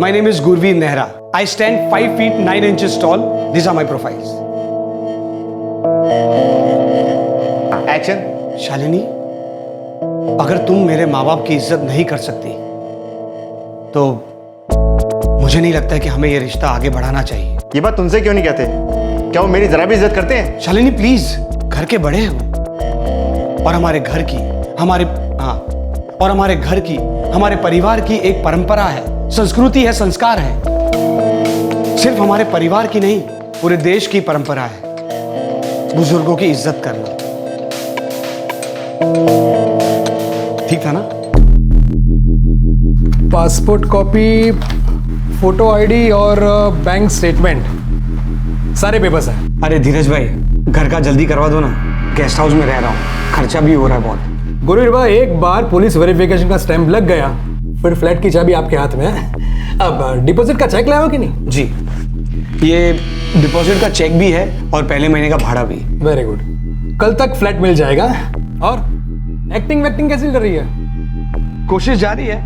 My name is Gurveer Nehra. I stand 5 feet 9 inches tall. These are my profiles. Action. Shalini, अगर तुम मेरे माँ बाप की इज्जत नहीं कर सकती तो मुझे नहीं लगता है कि हमें यह रिश्ता आगे बढ़ाना चाहिए। ये बात तुमसे क्यों नहीं कहते? क्या वो मेरी जरा भी इज्जत करते हैं? शालिनी प्लीज, घर के बड़े हो और हमारे घर की हमारे परिवार की एक परंपरा है, संस्कृति है, संस्कार है। सिर्फ हमारे परिवार की नहीं, पूरे देश की परंपरा है बुजुर्गों की इज्जत करना। ठीक था ना? पासपोर्ट कॉपी, फोटो आईडी और बैंक स्टेटमेंट, सारे पेपर्स हैं। अरे धीरज भाई, घर का जल्दी करवा दो ना, गेस्ट हाउस में रह रहा हूँ, खर्चा भी हो रहा है बहुत। गुरुवीर भाई, एक बार पुलिस वेरिफिकेशन का स्टैंप लग गया, फिर फ्लैट की चाबी आपके हाथ में है। अब डिपॉजिट का चेक लाया हो कि नहीं? जी, ये डिपॉजिट का चेक भी है और पहले महीने का भाड़ा भी। वेरी गुड, कल तक फ्लैट मिल जाएगा। और एक्टिंग वैक्टिंग कैसी कर रही है? कोशिश जारी है,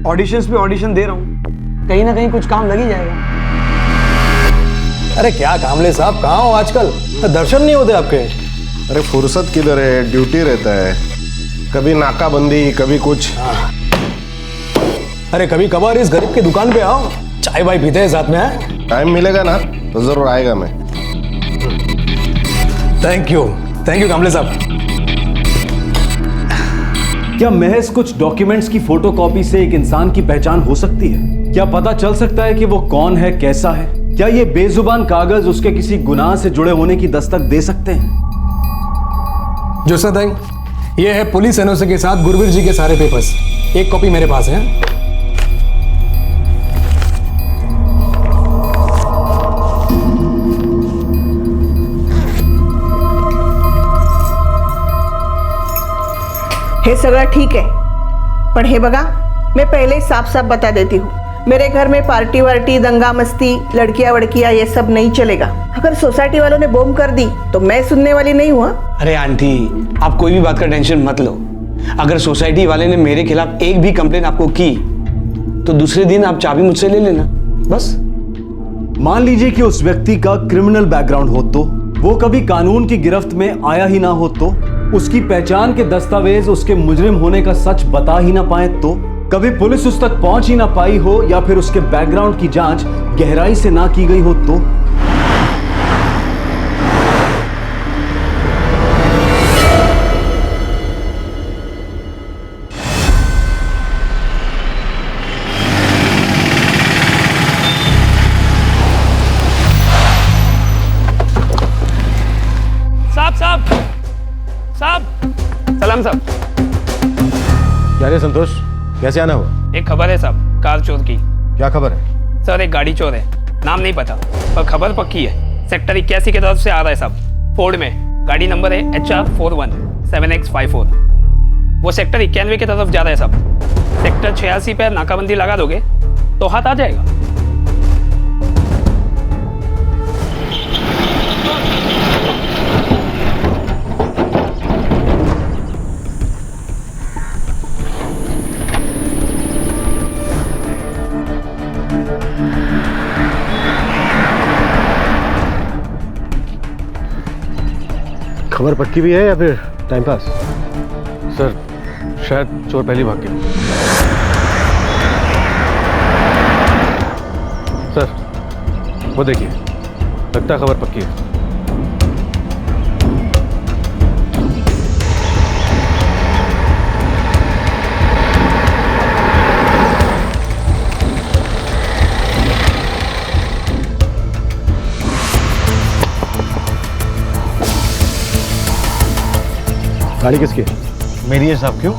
ऑडिशंस पे ऑडिशन दे रहा हूँ, कहीं ना कहीं कुछ काम लग ही जाएगा। अरे क्या कामले साहब, कहाँ हो आजकल? दर्शन नहीं होते आपके। अरे फुर्सत किधर है, ड्यूटी रहता है, कभी नाकाबंदी कभी कुछ। अरे कभी कभार इस गरीब की दुकान पे आओ, चाय वाय पीते हैं साथ में। है टाइम मिलेगा ना तो जरूर आएगा मैं। थैंक यू कामले साहब। क्या महज कुछ डॉक्यूमेंट्स की फोटोकॉपी से एक इंसान की पहचान हो सकती है? क्या पता चल सकता है कि वो कौन है, कैसा है? क्या ये बेजुबान कागज उसके किसी गुनाह से जुड़े होने की दस्तक दे सकते हैं? जो सर, ये है पुलिस एनओसी के साथ गुरवीर जी के सारे पेपर्स। एक कॉपी मेरे पास है। हे सगळं ठीक आहे, पण हे बघा, मैं पहले साफ साफ बता देती हूँ, मेरे घर में पार्टी वार्टी, दंगा मस्ती, लड़कियां वड़कियां ये सब नहीं चलेगा। अगर सोसाइटी वालों ने बॉम्ब कर दी तो मैं सुनने वाली नहीं हुआ। अरे आंटी, आप कोई भी बात का टेंशन मत लो। अगर सोसाइटी वाले ने मेरे खिलाफ एक भी कंप्लेन आपको की तो दूसरे दिन आप चाबी मुझसे ले लेना, बस। मान लीजिए कि उस व्यक्ति का क्रिमिनल बैकग्राउंड हो, तो वो कभी कानून की गिरफ्त में आया ही ना हो, तो उसकी पहचान के दस्तावेज उसके मुजरिम होने का सच बता ही ना पाए, तो कभी पुलिस उस तक पहुंच ही ना पाई हो, या फिर उसके बैकग्राउंड की जांच गहराई से ना की गई हो, तो साहब सलाम साहब। क्या रे संतोष, कैसे आना हुआ? एक खबर है साहब, कार चोर की। क्या खबर है? सर एक गाड़ी चोर है, नाम नहीं पता पर खबर पक्की है। सेक्टर 81 की तरफ से आ रहा है साहब, फोर्ड में। गाड़ी नंबर है HR41 7X54। वो सेक्टर 91 की तरफ जा रहा है साहब। सेक्टर 86 पर नाकाबंदी लगा दोगे तो हाथ आ जाएगा। खबर पक्की भी है या फिर टाइम पास? सर शायद चोर पहले भाग गया। सर वो देखिए, लगता है खबर पक्की है। गाड़ी किसकी है? मेरी है साहब। क्यों?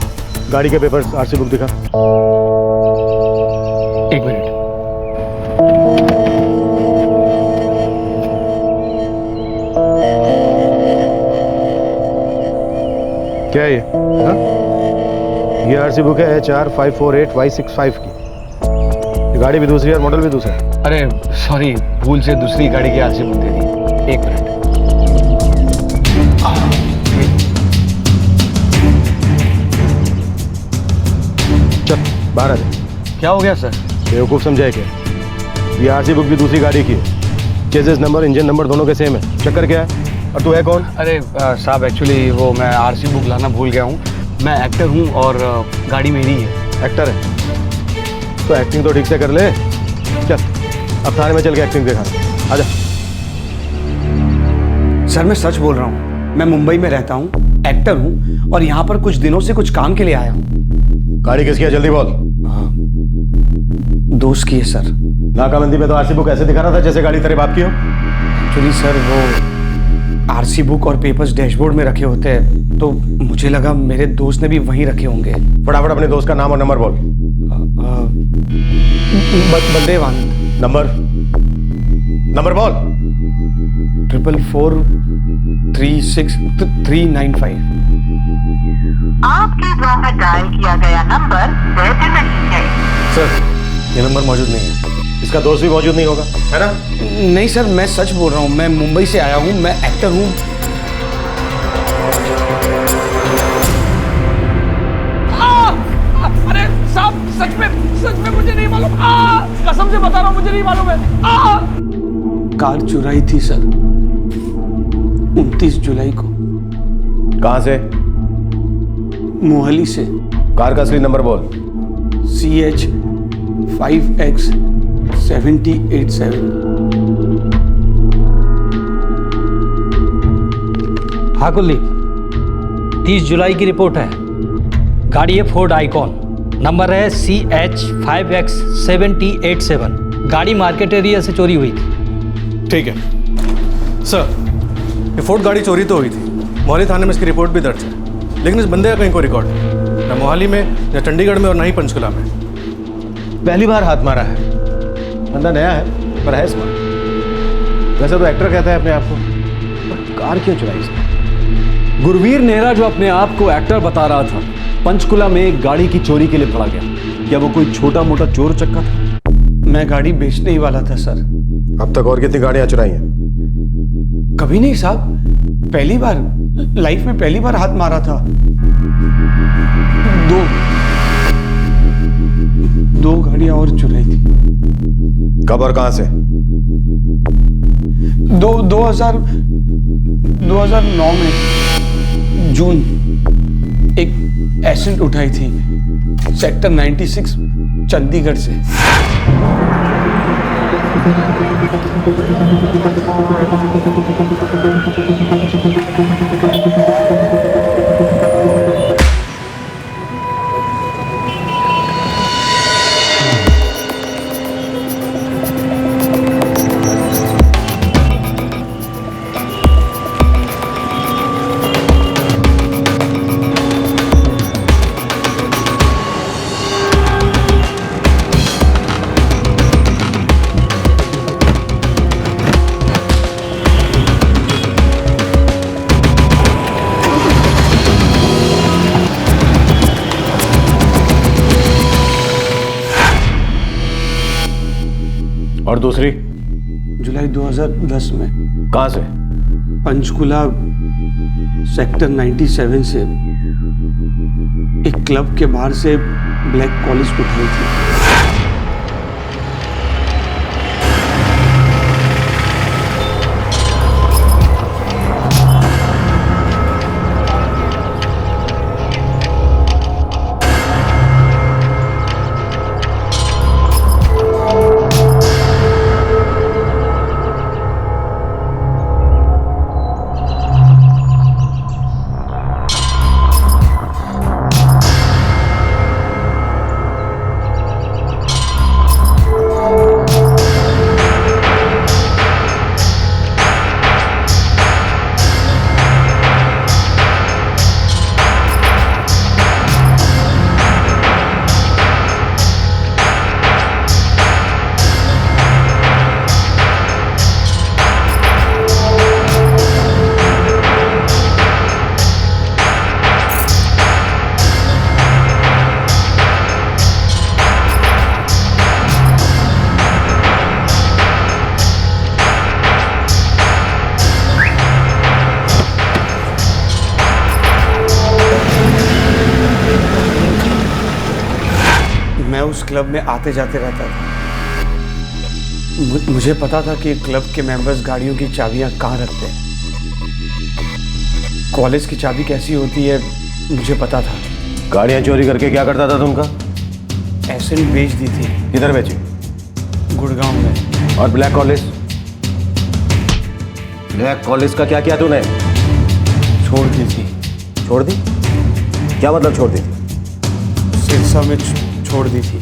गाड़ी के पेपर्स, आरसी बुक दिखा। एक मिनट। क्या है ये? हाँ? ये आरसी बुक है HR548Y65 की। ये गाड़ी भी दूसरी है और मॉडल भी दूसरा है। अरे सॉरी, भूल से दूसरी गाड़ी की आरसी बुक दे दी। एक मिनट। चल बाहर आ जा। क्या हो गया सर? बेवकूफ समझाए क्या? ये आरसी बुक भी दूसरी गाड़ी की है। चेसिस नंबर, इंजन नंबर दोनों के सेम है। चक्कर क्या है? और तू है कौन? अरे साहब, एक्चुअली वो मैं आरसी बुक लाना भूल गया हूँ। मैं एक्टर हूँ और गाड़ी मेरी है। एक्टर है तो एक्टिंग तो ठीक से कर ले। चल अब थाने में चल के एक्टिंग दिखा। आजा। सर मैं सच बोल रहा हूँ, मैं मुंबई में रहता हूँ, एक्टर हूँ और यहाँ पर कुछ दिनों से कुछ काम के लिए आया हूँ। गाड़ी किसकी है? जल्दी बोल। दोस्त की है सर। नाकाबंदी पे तो आरसी बुक ऐसे दिखा रहा था जैसे गाड़ी तेरे बाप की हो। एक्चुअली सर वो आरसी बुक और पेपर्स डैशबोर्ड में रखे होते हैं, तो मुझे लगा मेरे दोस्त ने भी वहीं रखे होंगे। फटाफट अपने दोस्त का नाम और नंबर बोल। बलदेव आनंद। नंबर बोल। 4443639 आपके द्वारा डायल किया गया नंबर वैध नहीं है। सर ये नंबर मौजूद नहीं है। इसका दोस्त भी मौजूद नहीं होगा, है ना? नहीं सर, मैं सच बोल रहा हूँ, मैं मुंबई से आया हूँ, मैं एक्टर हूँ। अरे साहब, सच में मुझे नहीं मालूम। कसम से बता रहा हूँ, मुझे नहीं मालूम है। कार चुराई थी सर 29 जुलाई को। कहाँ से? मोहाली से। कार का असली नंबर बोल। CH 5X 7087। हाँ कुलदीप, 30 जुलाई की रिपोर्ट है। गाड़ी है फोर्ड आइकॉन, नंबर है CH 5X 7087। गाड़ी मार्केट एरिया से चोरी हुई थी। ठीक है सर, ये फोर्ड गाड़ी चोरी तो हुई थी। मोहाली थाने में इसकी रिपोर्ट भी दर्ज है, लेकिन इस बंदे का कहीं कोई रिकॉर्ड नहीं, ना मोहाली में, ना चंडीगढ़ में और ना ही पंचकुला में। पहली बार हाथ मारा है। बंदा नया है पर है स्मार्ट। वैसे तो एक्टर कहता है अपने आप को, पर कार क्यों चुराई इसने? गुरवीर नेहरा जो अपने आप को एक्टर बता रहा था, पंचकुला में एक गाड़ी की चोरी के लिए पड़ा गया। क्या वो कोई छोटा मोटा चोर चक्का था? मैं गाड़ी बेचने ही वाला था सर। अब तक और कितनी गाड़ियां चुराई हैं? कभी नहीं साहब, पहली बार लाइफ में पहली बार हाथ मारा था। दो गाड़ियां और चुराई थी। कब और कहां से? 2009 में जून एक एसिड उठाई थी सेक्टर 96 चंडीगढ़ से। और दूसरी? जुलाई 2010 में। कहां से? पंचकुला सेक्टर 97 से एक क्लब के बाहर से ब्लैक कॉलेज उठाई थी। मैं उस क्लब में आते जाते रहता था। मुझे पता था कि क्लब के मेंबर्स गाड़ियों की चाबियां कहाँ रखते हैं। कॉलेज की चाबी कैसी होती है मुझे पता था। गाड़ियां चोरी करके क्या करता था तुमका? एसिड बेच दी थी किधर बेची? गुड़गांव में। और ब्लैक कॉलेज? ब्लैक कॉलेज का क्या किया तूने? छोड़ दी थी। छोड़ दी? क्या मतलब छोड़ दी? सिरसा में छोड़ दी थी।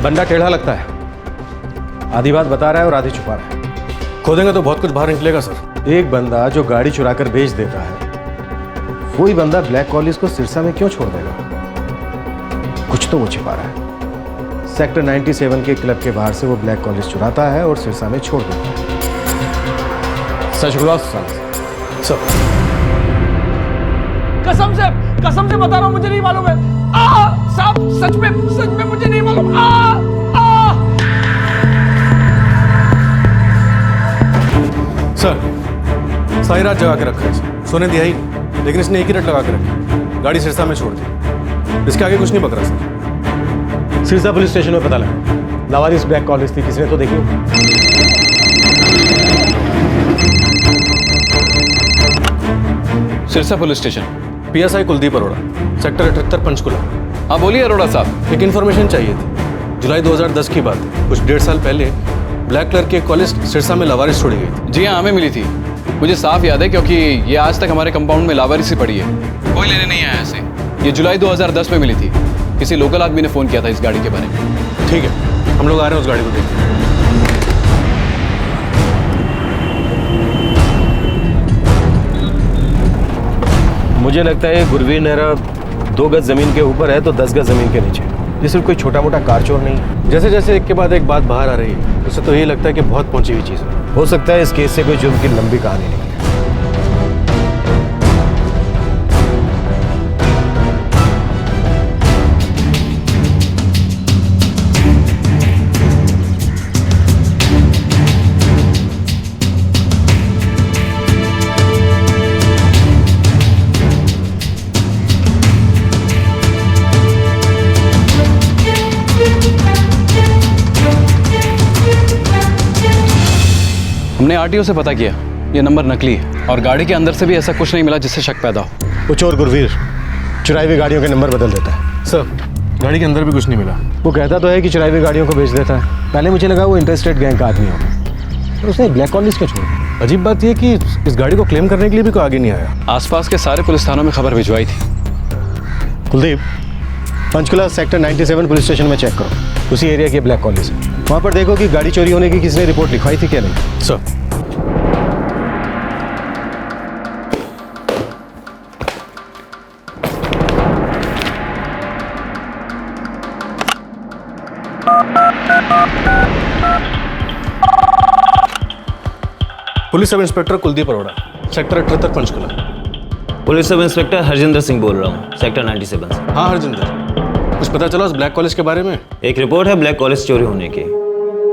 बंदा टेढ़ा लगता है, आधी बात बता रहा है और आधी छुपा रहा है। खोदेंगे तो बहुत कुछ बाहर निकलेगा सर। एक बंदा जो गाड़ी चुरा कर बेच देता है, वही बंदा ब्लैक कॉलेज को सिरसा में क्यों छोड़ देगा? कुछ तो वो छिपा रहा है। सेक्टर 97 के क्लब के बाहर से वो ब्लैक कॉलेज चुराता है और सिरसा में छोड़ देता है। सच बोला सर। कसम से बता रहा हूं, मुझे नहीं मालूम है। साहब सच में मुझे नहीं मालूम। सर सारी रात जगा के रखा है इसे। सोने दिया ही नहीं, लेकिन इसने एक ही रट लगा के रखी, गाड़ी सिरसा में छोड़ दी। इसके आगे कुछ नहीं पकड़ा सर। सिरसा पुलिस स्टेशन में पता लगा लावारिस ब्लैक कॉलेज थी, किसने तो देखी होगी। Sirsa police station. PSI Kuldeep Arora, sector 78 Panchkula. हाँ बोलिए अरोड़ा साहब। एक इन्फॉर्मेशन चाहिए थी। जुलाई 2010 की बात है, कुछ 1.5 साल पहले ब्लैक कलर की एक कॉलेज सिरसा में लावारिस छोड़ी गई थी। जी हाँ हमें मिली थी, मुझे साफ याद है क्योंकि ये आज तक हमारे कंपाउंड में लावारिस ही पड़ी है, कोई लेने नहीं आया ऐसे। ये जुलाई 2010 में मिली थी, किसी लोकल आदमी ने फ़ोन किया था इस गाड़ी के बारे में। ठीक है, हम लोग आ रहे हैं उस गाड़ी को देखने। मुझे लगता है गुरवीर नेहरा 2 गज जमीन के ऊपर है तो 10 गज जमीन के नीचे। ये सिर्फ कोई छोटा मोटा कार चोर नहीं है। जैसे जैसे एक के बाद एक बात बाहर आ रही है, उससे तो यही लगता है कि बहुत पहुंची हुई चीज़ है। हो सकता है इस केस से कोई जुर्म की लंबी कहानी निकले। हमने RTO से पता किया, ये नंबर नकली है और गाड़ी के अंदर से भी ऐसा कुछ नहीं मिला जिससे शक पैदा हो। वो चोर गुरवीर चुराई हुई गाड़ियों के नंबर बदल देता है। सर गाड़ी के अंदर भी कुछ नहीं मिला। वो कहता तो है कि चुराई हुई गाड़ियों को बेच देता है। पहले मुझे लगा वो इंटरेस्टेड गैंग का आदमी होगा, पर उसने ब्लैक कॉलेज क्यों छोड़ दिया? अजीब बात यह कि इस गाड़ी को क्लेम करने के लिए भी कोई आगे नहीं आया। आसपास के सारे पुलिस थानों में खबर भिजवाई थी। Kuldeep, Panchkula sector 97 police station में चेक करो, उसी एरिया की ब्लैक कॉलेज है। वहाँ पर देखो कि गाड़ी चोरी होने की किसने रिपोर्ट लिखवाई थी क्या नहीं। Sir police sub inspector Kuldeep Arora, sector 78 Panchkula. Police sub inspector Harjinder Singh बोल रहा हूँ, सेक्टर 97 से। हाँ हरजिंदर, कुछ पता चला उस ब्लैक कॉलेज के बारे में? एक रिपोर्ट है ब्लैक कॉलेज चोरी होने की।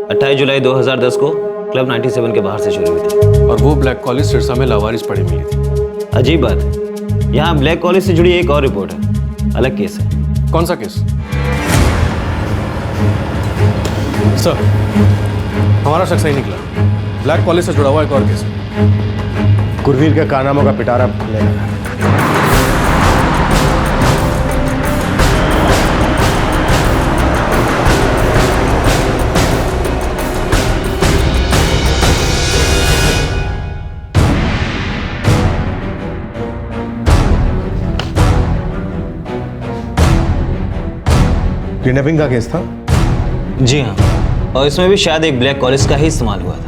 28 जुलाई 2010 को क्लब 97 के बाहर से चोरी हुई थी। और वो ब्लैक कॉलेज सिरसा में लावारिस पड़ी मिली थी। अजीब बात है, यहाँ ब्लैक कॉलेज से जुड़ी एक और रिपोर्ट है, अलग केस है। कौन सा केस? सर हमारा शक सही निकला, ब्लैक कॉलेज से जुड़ा हुआ एक और केस है। गुरवीर के कारनामों का पिटारा खुलने लगा। किडनैपिंग का केस था? जी हाँ, और इसमें भी शायद एक ब्लैक कॉलेज का ही इस्तेमाल हुआ था।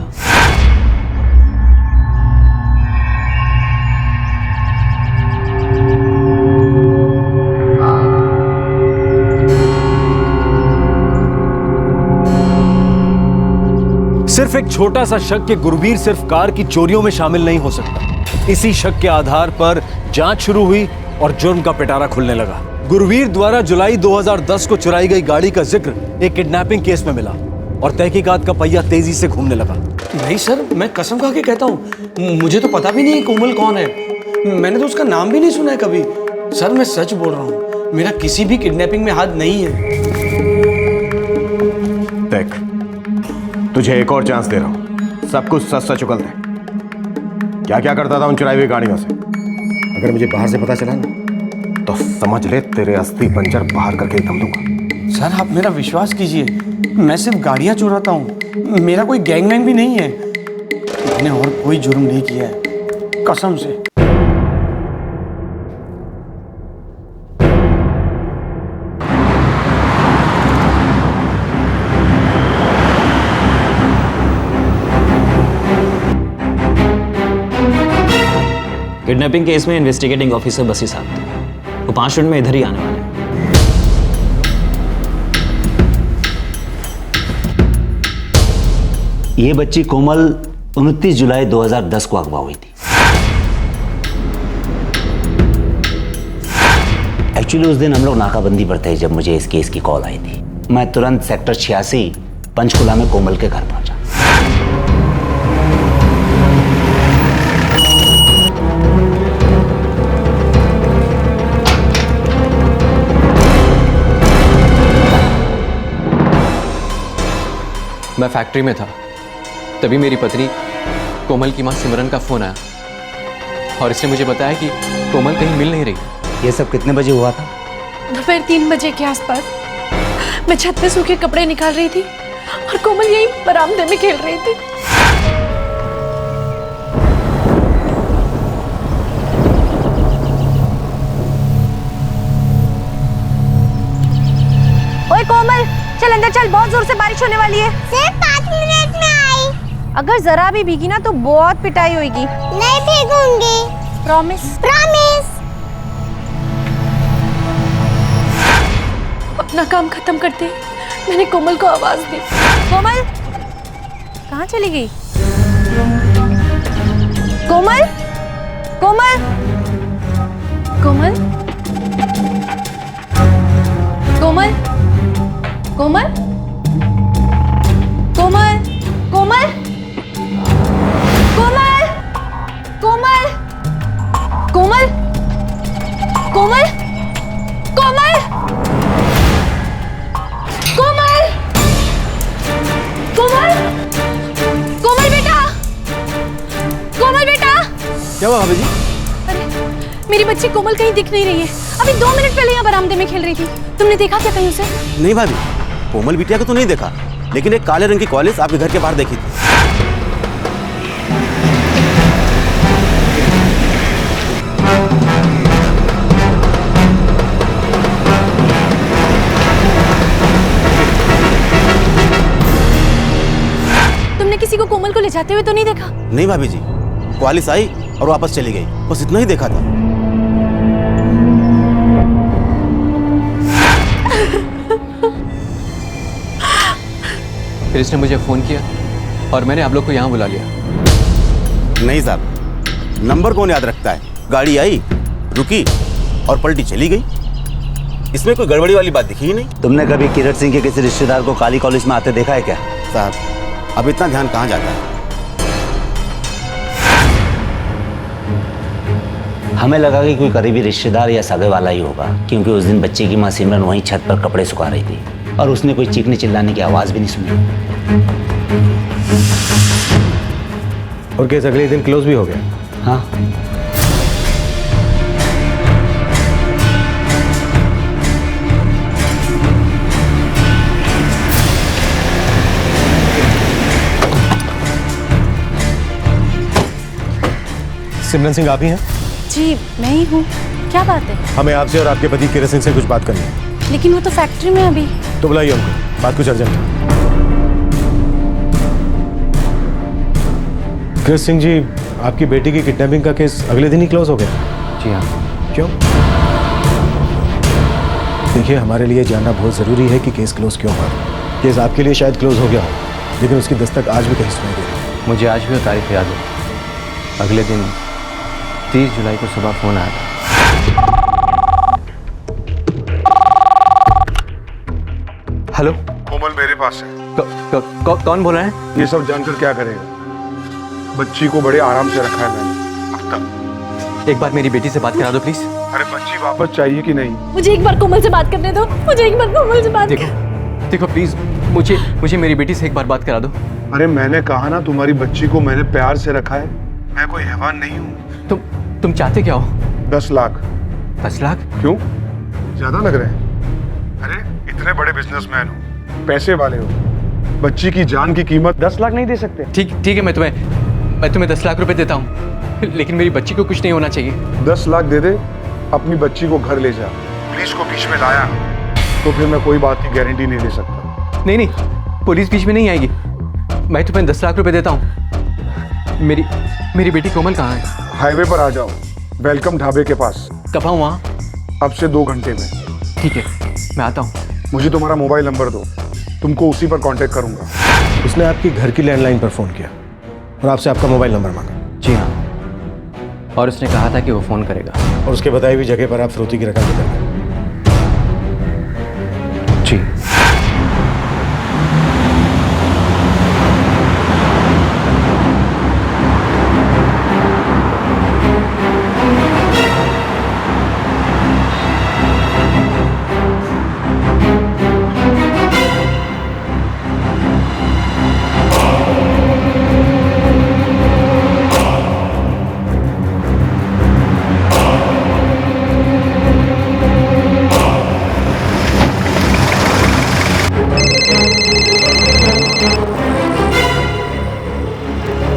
सिर्फ एक छोटा सा शक कि गुरवीर सिर्फ कार की चोरियों में शामिल नहीं हो सकता। इसी शक के आधार पर जांच शुरू हुई और जुर्म का पिटारा खुलने लगा। गुरवीर द्वारा जुलाई 2010 को चुराई गई गाड़ी का जिक्र एक किडनैपिंग केस में मिला और तहकीकात का पहिया तेजी से घूमने लगा। नहीं सर, मैं कसम खा के कहता हूँ, मुझे तो पता भी नहीं कोमल कौन है। मैंने तो उसका नाम भी नहीं सुना है कभी। सर मैं सच बोल रहा हूँ, मेरा किसी भी किडनैपिंग में हाथ नहीं है। देख, तुझे एक और चांस दे रहा हूं, सब कुछ सच सच उगल दे। क्या क्या करता था उन चुराई हुई गाड़ियों से? अगर मुझे बाहर से पता चला ना, तो समझ ले तेरे अस्थि पंजर बाहर करके दम दूंगा। सर आप मेरा विश्वास कीजिए, मैं सिर्फ गाड़ियाँ चुराता हूँ, मेरा कोई गैंगमैन भी नहीं है। मैंने और कोई जुर्म नहीं किया है, कसम से। किडनैपिंग केस में इन्वेस्टिगेटिंग ऑफिसर बसी साहब थे, वो 5 मिनट में इधर ही आने वाले हैं। ये बच्ची कोमल 29 जुलाई 2010 को अगवा हुई थी। एक्चुअली उस दिन हम लोग नाकाबंदी पर थे जब मुझे इस केस की कॉल आई थी। मैं तुरंत सेक्टर 86 पंचकुला में कोमल के घर पहुंचा। मैं फैक्ट्री में था, तभी मेरी पत्नी कोमल की मां सिमरन का फोन आया और इसने मुझे बताया कि कोमल कहीं मिल नहीं रही। ये सब कितने बजे हुआ था? दोपहर 3 बजे के आसपास। मैं छत पे सूखे कपड़े निकाल रही थी और कोमल यहीं बरामदे में खेल रही थी। ओए कोमल, चल अंदर चल, बहुत जोर से बारिश होने वाली है। सिर्फ 5 मिनट में आई। अगर जरा भी भीगी ना तो बहुत पिटाई होगी। नहीं भीगूंगी। प्रॉमिस? प्रॉमिस। अपना काम खत्म करते ही मैंने कोमल को आवाज दी। कोमल कहाँ चली गई? कोमल, कोमल, कोमल, कोमल, कोमल, कोमल, कोमल, कोमल, कोमल, कोमल, कोमल, कोमल, कोमल, कोमल, कोमल बेटा, कोमल बेटा। क्या हुआ भाभी जी? अरे मेरी बच्ची कोमल कहीं दिख नहीं रही है। अभी 2 मिनट पहले यहाँ बरामदे में खेल रही थी। तुमने देखा क्या कहीं उसे? नहीं भाभी, कोमल बिटिया को तो नहीं देखा, लेकिन एक काले रंग की कॉलेज आपके घर के बाहर देखी थी। तुमने किसी को कोमल को ले जाते हुए तो नहीं देखा? नहीं भाभी जी, क्वालिस आई और वापस चली गई, बस इतना ही देखा था। फिर इसने मुझे फ़ोन किया और मैंने आप लोग को यहाँ बुला लिया। नहीं साहब, नंबर कौन याद रखता है? गाड़ी आई, रुकी और पलटी चली गई। इसमें कोई गड़बड़ी वाली बात दिखी ही नहीं। तुमने कभी किरण सिंह के किसी रिश्तेदार को काली कॉलेज में आते देखा है क्या? साहब अब इतना ध्यान कहाँ जाता है? हमें लगा कि कोई करीबी रिश्तेदार या सगे वाला ही होगा, क्योंकि उस दिन बच्चे की मां सिमरन वहीं छत पर कपड़े सुखा रही थी और उसने कोई चीखने चिल्लाने की आवाज भी नहीं सुनी। और केस अगले दिन क्लोज भी हो गया? हाँ। सिमरन सिंह आप ही हैं? जी मैं ही हूँ। क्या बात है? हमें आपसे और आपके पति किरण सिंह से कुछ बात करनी है। लेकिन वो तो फैक्ट्री में अभी। तो बुलाइए उनको, बात कुछ अर्जेंट है। किरण सिंह जी, आपकी बेटी की किडनैपिंग का केस अगले दिन ही क्लोज हो गया? जी हाँ। क्यों? देखिए, हमारे लिए जानना बहुत ज़रूरी है कि केस क्लोज क्यों हुआ। केस आपके लिए शायद क्लोज हो गया हो, लेकिन उसकी दस्तक आज भी कहीं सुनाई दे रही है। मुझे आज भी वो तारीख याद है। अगले दिन 30 जुलाई को सुबह फ़ोन आया था। हेलो, कोमल मेरे पास है। कौन बोल रहे हैं? ये सब जानकर क्या करेगा? बच्ची को बड़े आराम से रखा है मैंने अब तक। एक बार मेरी बेटी से बात करा दो प्लीज। अरे बच्ची वापस चाहिए कि नहीं? मुझे एक बार कोमल से बात करने दो, मुझे एक बार कोमल से बात देखो प्लीज, मुझे मेरी बेटी से एक बार बात करा दो। अरे मैंने कहा ना तुम्हारी बच्ची को मैंने प्यार से रखा है, मैं कोई हैवान नहीं हूँ। तुम चाहते क्या हो? 10 लाख। 10 लाख? क्यों, ज्यादा लग रहे हैं? अरे इतने बड़े बिजनेसमैन हो, पैसे वाले हो, बच्ची की जान की कीमत 10 लाख नहीं दे सकते? ठीक है, मैं तुम्हें 10 लाख रुपए देता हूँ, लेकिन मेरी बच्ची को कुछ नहीं होना चाहिए। 10 लाख दे दे, अपनी बच्ची को घर ले जा। पुलिस को बीच में लाया तो फिर मैं कोई बात की गारंटी नहीं दे सकता। नहीं, पुलिस बीच में नहीं आएगी। मैं तुम्हें 10 लाख रुपए देता हूँ। मेरी बेटी कोमल कहाँ है? हाईवे पर आ जाओ, वेलकम ढाबे के पास। कब आऊँ वहाँ? अब से 2 घंटे में। ठीक है, मैं आता हूँ। मुझे तुम्हारा मोबाइल नंबर दो, तुमको उसी पर कांटेक्ट करूंगा। उसने आपकी घर की लैंडलाइन पर फोन किया और आपसे आपका मोबाइल नंबर मांगा। जी हाँ, और उसने कहा था कि वो फोन करेगा। और उसके बताई हुई जगह पर आप फिरौती की रकम निकल गए। जी।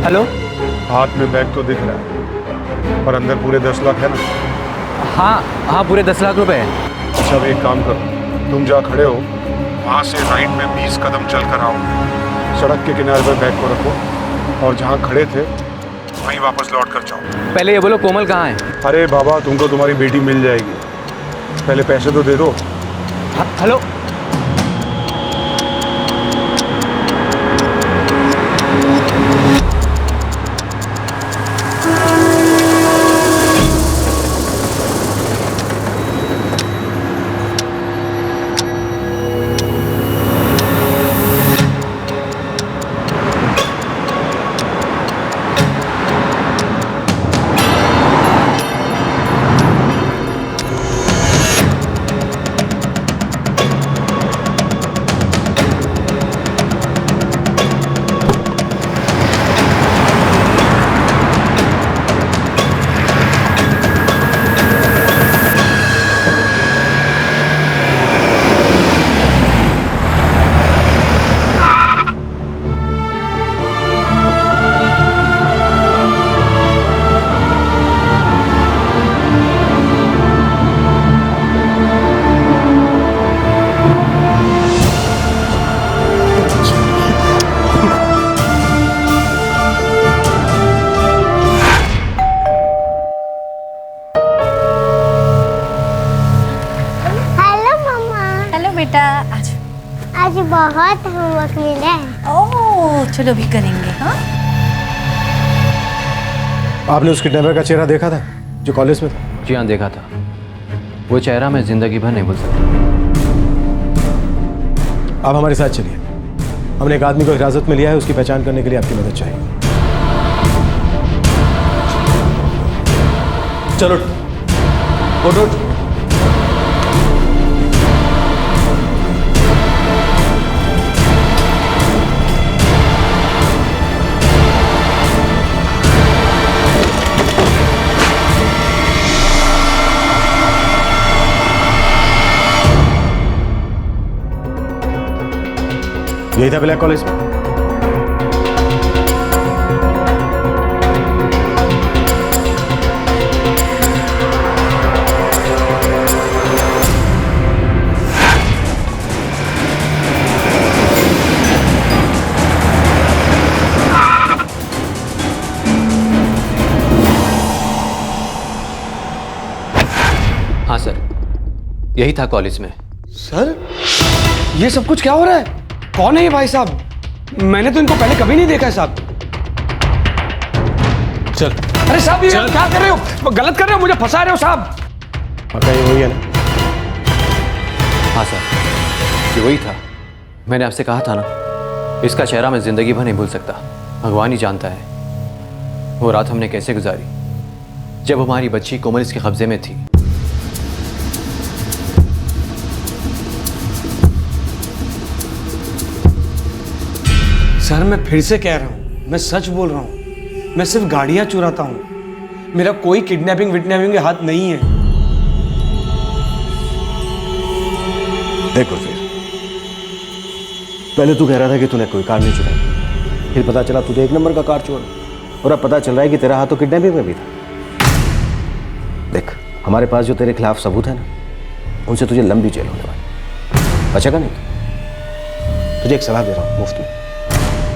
हेलो। हाथ में बैग तो दिख रहा है, पर अंदर पूरे 10 लाख है ना? हाँ, पूरे 10 लाख रुपए हैं। अच्छा, अब एक काम करो, तुम जहाँ खड़े हो वहाँ से राइट में 20 कदम चल कर आओ, सड़क के किनारे पर बैग को रखो और जहाँ खड़े थे वहीं वापस लौट कर जाओ। पहले ये बोलो, कोमल कहाँ है? अरे बाबा, तुमको तुम्हारी बेटी मिल जाएगी, पहले पैसे तो दे दो। हेलो। आज बहुत होमवर्क मिला है। ओह, चलो भी करेंगे। हाँ, आपने उस किडनैपर का चेहरा देखा था जो कॉलेज में था? जी हाँ, देखा था। वो चेहरा मैं जिंदगी भर नहीं भूल सकता। आप हमारे साथ चलिए, हमने एक आदमी को हिरासत में लिया है, उसकी पहचान करने के लिए आपकी मदद चाहिए। चलो उठ। यही था ब्लैक कॉलेज में? हाँ सर, यही था कॉलेज में। सर, ये सब कुछ क्या हो रहा है? कौन है ये भाई साहब? मैंने तो इनको पहले कभी नहीं देखा है साहब। चल। अरे साहब, ये क्या कर रहे हो? गलत कर रहे हो, मुझे फंसा रहे हो साहब। पक्का ये वही है ना? हाँ सर, ये वही था। मैंने आपसे कहा था ना, इसका चेहरा मैं जिंदगी भर नहीं भूल सकता। भगवान ही जानता है वो रात हमने कैसे गुजारी जब हमारी बच्ची कोमल इसके कब्जे में थी। सर मैं फिर से कह रहा हूँ, मैं सच बोल रहा हूँ। मैं सिर्फ गाड़ियां चुराता हूँ, मेरा कोई किडनैपिंग विडनैपिंग के हाथ नहीं है। देखो फिर, पहले तू कह रहा था कि तूने कोई कार नहीं चुराई, फिर पता चला तू तो एक नंबर का कार चोर, और अब पता चल रहा है कि तेरा हाथ तो किडनैपिंग में भी था। देख, हमारे पास जो तेरे खिलाफ सबूत है ना, उनसे तुझे लंबी जेल होने वाली। बचेगा नहीं। तुझे एक सलाह दे रहा हूँ मुफ्त में,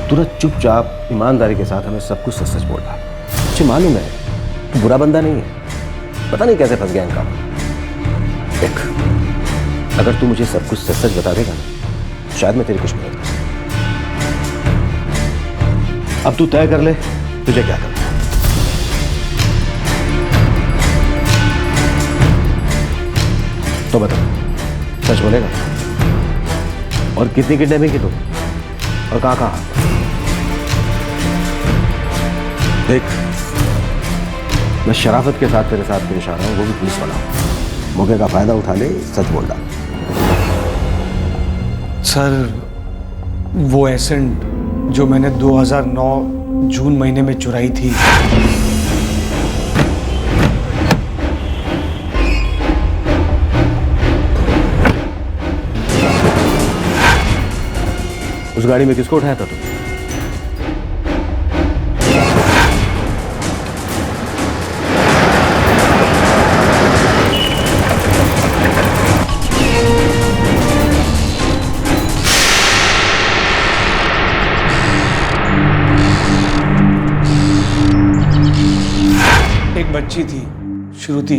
तू ना चुपचाप ईमानदारी के साथ हमें सब कुछ सच सच बोल रहा है। मुझे मालूम है तू बुरा बंदा नहीं है, पता नहीं कैसे फंस गया इनका। देख, अगर तू मुझे सब कुछ सच सच बता देगा ना, शायद मैं तेरी कुछ मदद कर सकूं। अब तू तय कर ले तुझे क्या करना है। तो बता, सच बोलेगा? और कितनी किडनैपिंग की तू, और कहाँ कहाँ? देख, मैं शराफत के साथ तेरे साथ पेश आ रहा हूँ, वो भी पुलिस वाला हूँ। मौके का फायदा उठा ले, सच बोल रहा। सर, वो एसेंट जो मैंने 2009 जून महीने में चुराई थी, उस गाड़ी में किसको उठाया था तू? एक बच्ची थी श्रुति,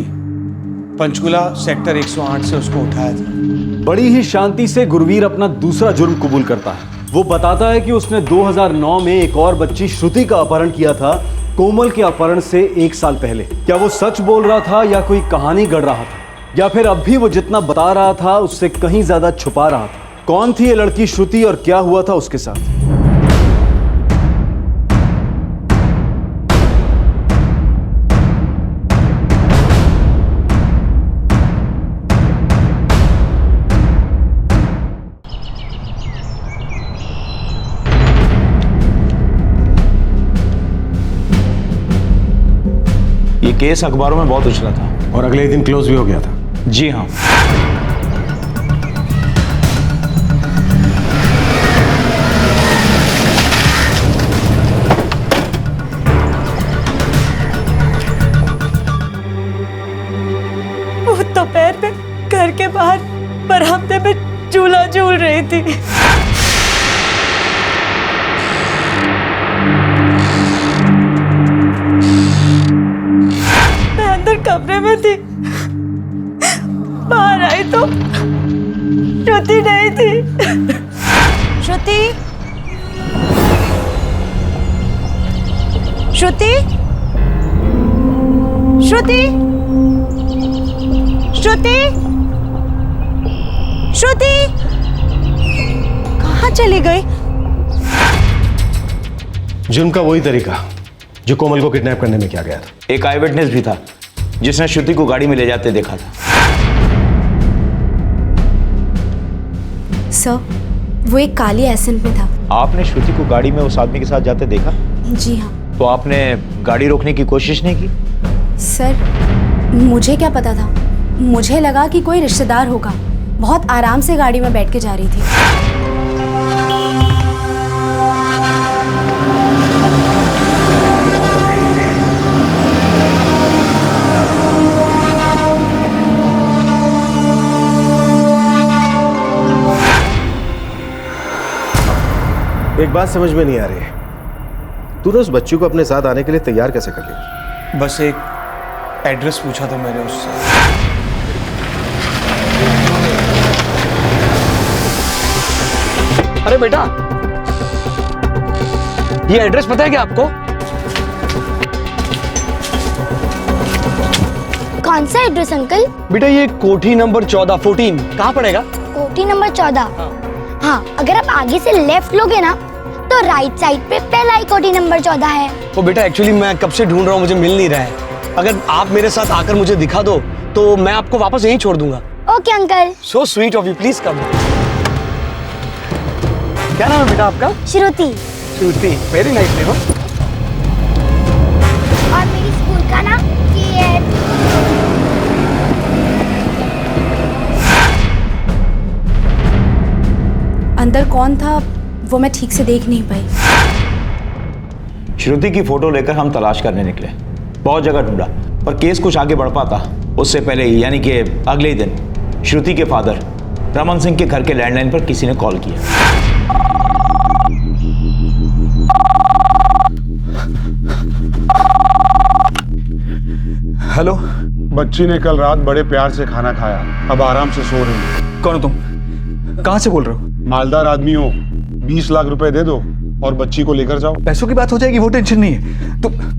पंचकुला सेक्टर 108 से उसको उठाया था। बड़ी ही शांति से गुरवीर अपना दूसरा जुर्म कबूल करता है। वो बताता है कि उसने 2009 में एक और बच्ची श्रुति का अपहरण किया था, कोमल के अपहरण से 1 साल पहले। क्या वो सच बोल रहा था या कोई कहानी गढ़ रहा था, या फिर अब भी वो जितना बता रहा था उससे कहीं ज्यादा छुपा रहा था? कौन थी ये लड़की श्रुति और क्या हुआ था उसके साथ? ये केस अखबारों में बहुत उछला था और अगले दिन क्लोज भी हो गया था। जी हाँ। वो दोपहर में घर के बाहर बरामदे में झूला झूल रही थी। मैं अंदर कमरे में थी, बाहर आई तो श्रुति नहीं थी। श्रुति, श्रुति, श्रुति, श्रुति, श्रुति, कहाँ चली गई? जुर्म का वही तरीका जो कोमल को किडनैप करने में किया गया था। एक आई विटनेस भी था जिसने श्रुति को गाड़ी में ले जाते देखा था। सर, वो एक काली एसेंट में था। आपने श्रुति को गाड़ी में उस आदमी के साथ जाते देखा? जी हाँ। तो आपने गाड़ी रोकने की कोशिश नहीं की? सर, मुझे क्या पता था, मुझे लगा कि कोई रिश्तेदार होगा। बहुत आराम से गाड़ी में बैठ के जा रही थी। एक बात समझ में नहीं आ रही है, तूने उस बच्ची को अपने साथ आने के लिए तैयार कैसे कर लिया? बस एक एड्रेस पूछा था मैंने उससे। अरे बेटा, ये एड्रेस पता है क्या आपको? कौन सा एड्रेस अंकल? बेटा ये कोठी नंबर 14 कहाँ पड़ेगा? कोठी नंबर 14। हाँ, अगर आप आगे से लेफ्ट लोगे ना तो राइट साइड पे पहला ही कोठी नंबर 14 है। वो बेटा एक्चुअली मैं कब से ढूंढ रहा हूँ, मुझे मिल नहीं रहा है। अगर आप मेरे साथ आकर मुझे दिखा दो तो मैं आपको वापस यहीं छोड़ दूंगा। Okay uncle. So sweet of you, please come. क्या नाम है बेटा आपका? श्रुति। श्रुति, वेरी नाइस नेम। और मेरी स्कूल का नाम KH। अंदर कौन था वो मैं ठीक से देख नहीं पाई। श्रुति की फोटो लेकर हम तलाश करने निकले, बहुत जगह ढूंढा, पर केस कुछ आगे बढ़ पाता उससे पहले ही, यानी कि अगले ही दिन श्रुति के फादर रमन सिंह के घर के लैंडलाइन पर किसी ने कॉल किया। हेलो। बच्ची ने कल रात बड़े प्यार से खाना खाया, अब आराम से सो रही है। कौन हो तुम? कहाँ से बोल रहे हो? मालदार आदमी हो, 20 लाख रुपए दे दो और बच्ची को लेकर जाओ। पैसों की बात हो जाएगी, वो टेंशन नहीं है।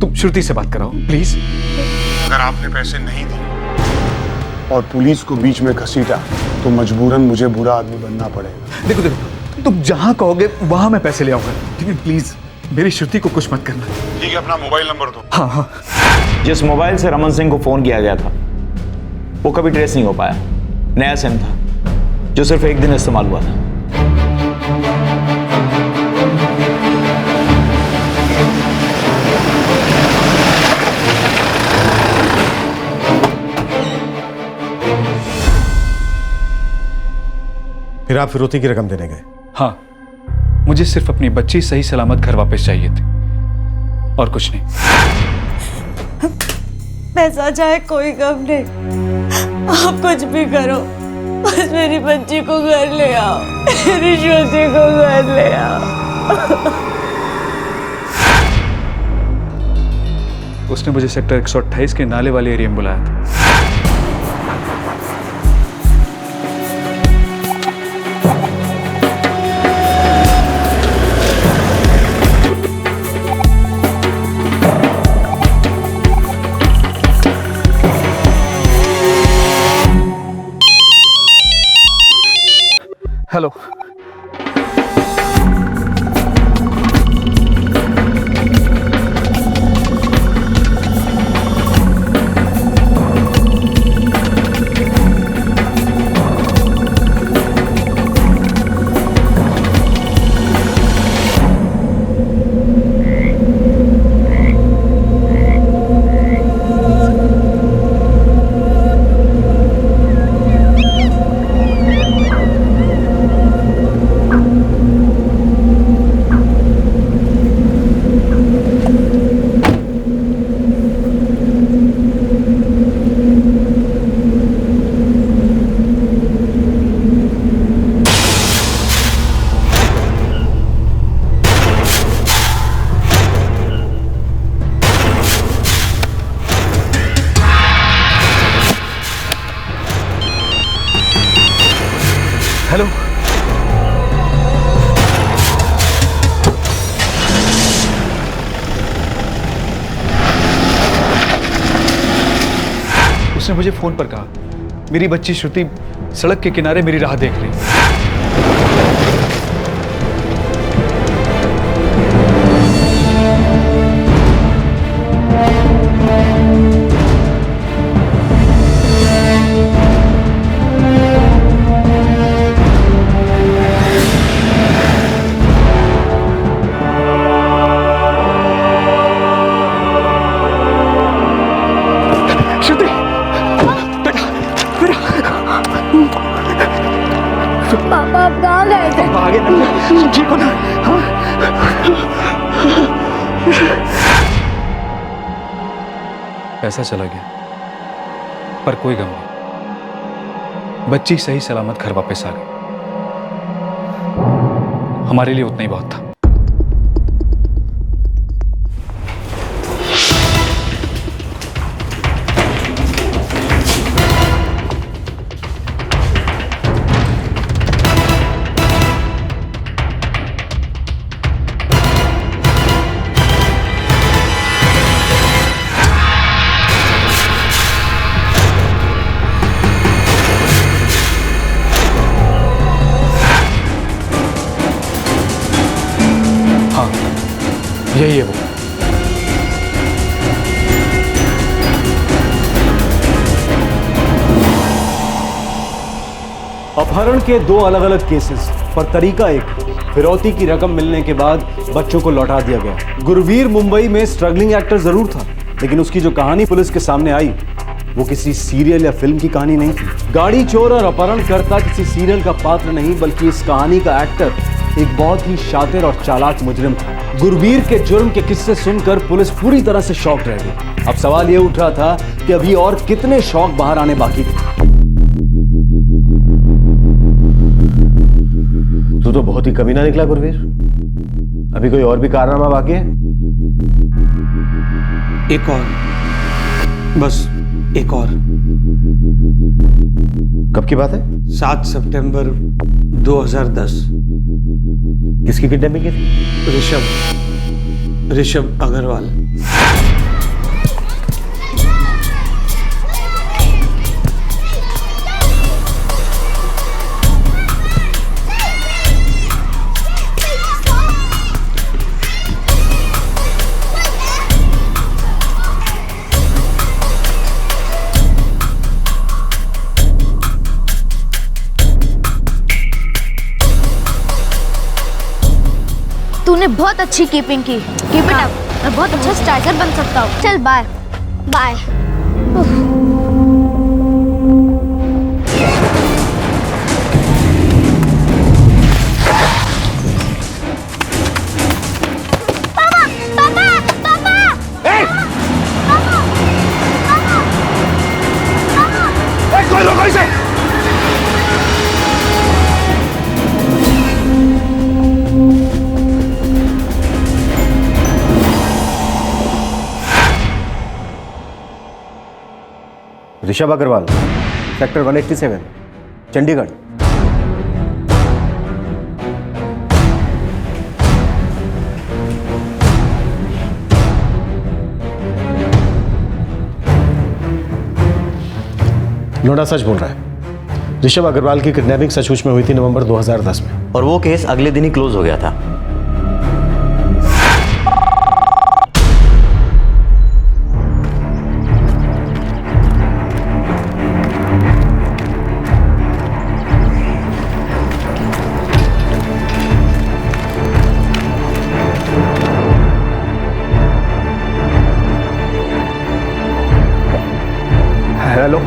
तुम श्रुति से बात कराओ प्लीज। अगर आपने पैसे नहीं दिए और पुलिस को बीच में घसीटा तो मजबूरन मुझे बुरा आदमी बनना पड़ेगा। देखो देखो, तुम जहाँ कहोगे वहां मैं पैसे ले आऊंगा, लेकिन प्लीज मेरी श्रुति को कुछ मत करना। ठीक है, अपना मोबाइल नंबर दो। हाँ हाँ। जिस मोबाइल से रमन सिंह को फोन किया गया था वो कभी ट्रेस नहीं हो पाया। नया सिम था जो सिर्फ एक दिन इस्तेमाल हुआ था। फिर आप फिरौती की रकम देने गए? हाँ, मुझे सिर्फ अपनी बच्ची सही सलामत घर वापस चाहिए थी और कुछ नहीं। पैसा चाहे कोई गम नहीं, आप कुछ भी करो, बस मेरी बच्ची को घर ले आओ, मेरी श्रुति को घर ले आओ। उसने मुझे सेक्टर 128 के नाले वाले एरिया में बुलाया था। हेलो। हेलो। उसने मुझे फोन पर कहा मेरी बच्ची श्रुति सड़क के किनारे मेरी राह देख रही है। पापा आप कहाँ गए थे? पापा आगे ना, ठीक हो ना? हाँ? पैसा चला गया पर कोई गम नहीं, बच्ची सही सलामत घर वापस आ गई। हमारे लिए उतना ही बहुत था। यही है वो। अपहरण के 2 अलग अलग केसेस, पर तरीका एक, फिरौती की रकम मिलने के बाद बच्चों को लौटा दिया गया। गुरवीर मुंबई में स्ट्रगलिंग एक्टर जरूर था, लेकिन उसकी जो कहानी पुलिस के सामने आई वो किसी सीरियल या फिल्म की कहानी नहीं थी। गाड़ी चोर और अपहरणकर्ता किसी सीरियल का पात्र नहीं, बल्कि इस कहानी का एक्टर एक बहुत ही शातिर और चालाक मुजरिम था। गुरवीर के जुर्म के किस्से सुनकर पुलिस पूरी तरह से शॉक्ड रह गई। अब सवाल ये उठ रहा था कि अभी और कितने शौक बाहर आने बाकी थे। तू तो बहुत ही कमीना निकला गुरवीर। अभी कोई और भी कारनामा बाकी है? एक और, बस एक और। कब की बात है? 7 सितंबर 2010। किसकी किडनैपिंग की थी? ऋषभ अग्रवाल। तूने बहुत अच्छी कीपिंग की। Keep it up. मैं बहुत अच्छा स्ट्राइकर बन सकता हूँ। चल बाय बाय। पापा पापा पापा। कोई रोको इसे। ऋषभ अग्रवाल, सेक्टर 187, चंडीगढ़। लोडा सच बोल रहा है। ऋषभ अग्रवाल की किडनैपिंग सचमुच में हुई थी नवंबर 2010 में, और वो केस अगले दिन ही क्लोज हो गया था। हेलो।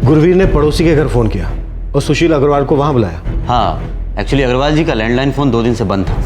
गुरवीर ने पड़ोसी के घर फोन किया और सुशील अग्रवाल को वहां बुलाया। हाँ, एक्चुअली अग्रवाल जी का लैंडलाइन फोन 2 दिन से बंद था।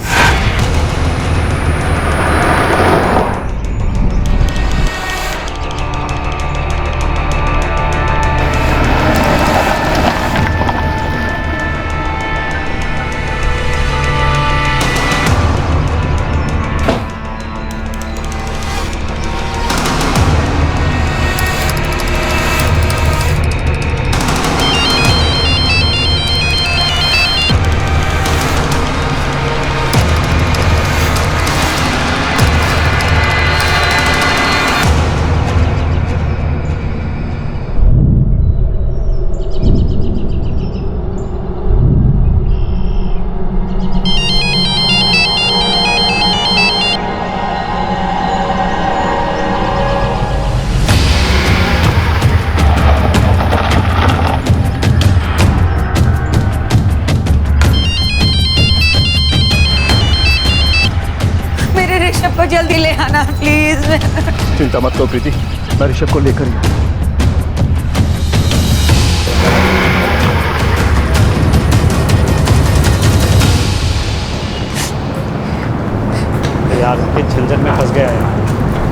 ऋषभ को जल्दी ले आना प्लीज। चिंता मत करो प्रीति, मैं ऋषभ को लेकर ही यार किस झंझट में फंस गया है।